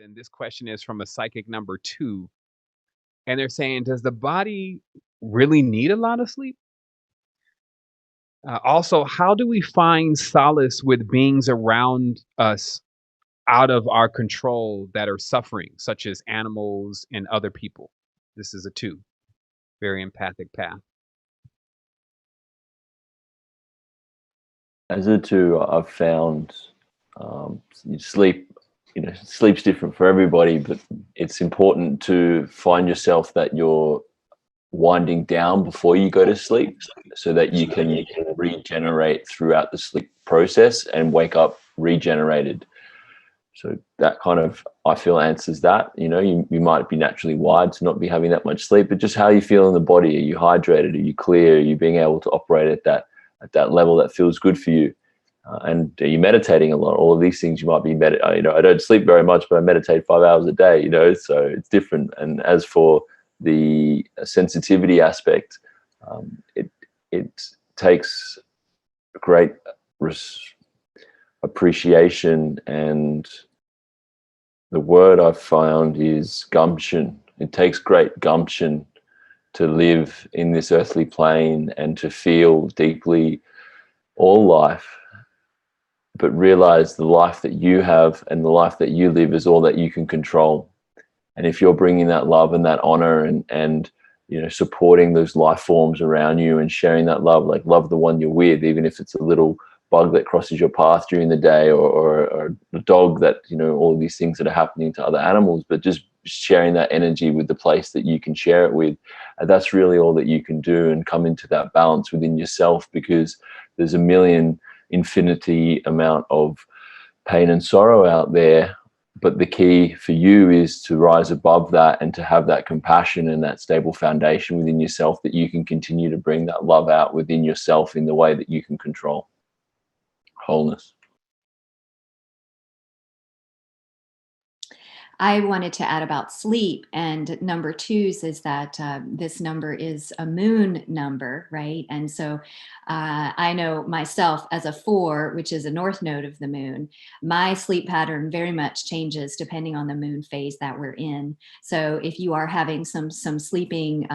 and this question is from a psychic number 2, and they're saying, "Does the body really need a lot of sleep? Also, how do we find solace with beings around us out of our control that are suffering, such as animals and other people?" This is a 2, very empathic path. As a 2, I've found sleep, sleep's different for everybody, but it's important to find yourself that you're winding down before you go to sleep so that you can regenerate throughout the sleep process and wake up regenerated. So that kind of, I feel, answers that. You might be naturally wired to not be having that much sleep, but just how you feel in the body. Are you hydrated? Are you clear? Are you being able to operate at that level that feels good for you? And are you meditating a lot? All of these things you might be I don't sleep very much, but I meditate 5 hours a day, so it's different. And as for the sensitivity aspect, it takes great appreciation, and the word I've found is gumption. It takes great gumption to live in this earthly plane and to feel deeply all life, but realize the life that you have and the life that you live is all that you can control. And if you're bringing that love and that honor and supporting those life forms around you and sharing that love, like love the one you're with, even if it's a little bug that crosses your path during the day, or a dog, that all of these things that are happening to other animals, but just sharing that energy with the place that you can share it with. And that's really all that you can do, and come into that balance within yourself, because there's a million infinity amount of pain and sorrow out there. But the key for you is to rise above that and to have that compassion and that stable foundation within yourself, that you can continue to bring that love out within yourself in the way that you can control wholeness. I wanted to add about sleep, and number 2s is that this number is a moon number, right? And so I know myself as a 4, which is a north node of the moon, my sleep pattern very much changes depending on the moon phase that we're in. So if you are having some sleeping,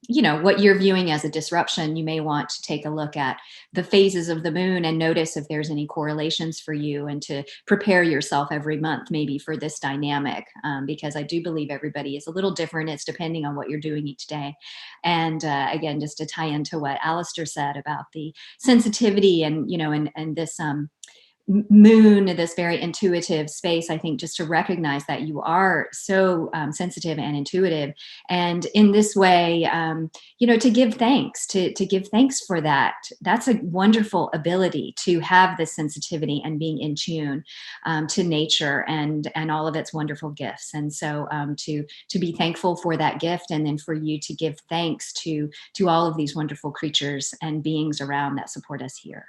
what you're viewing as a disruption, you may want to take a look at the phases of the moon and notice if there's any correlations for you, and to prepare yourself every month maybe for this dynamic. Because I do believe everybody is a little different. It's depending on what you're doing each day. And again, just to tie into what Alistair said about the sensitivity and, and this moon, this very intuitive space, I think just to recognize that you are so sensitive and intuitive, and in this way, to give thanks, to give thanks for that. That's a wonderful ability, to have this sensitivity and being in tune to nature and all of its wonderful gifts. And so to be thankful for that gift, and then for you to give thanks to all of these wonderful creatures and beings around that support us here.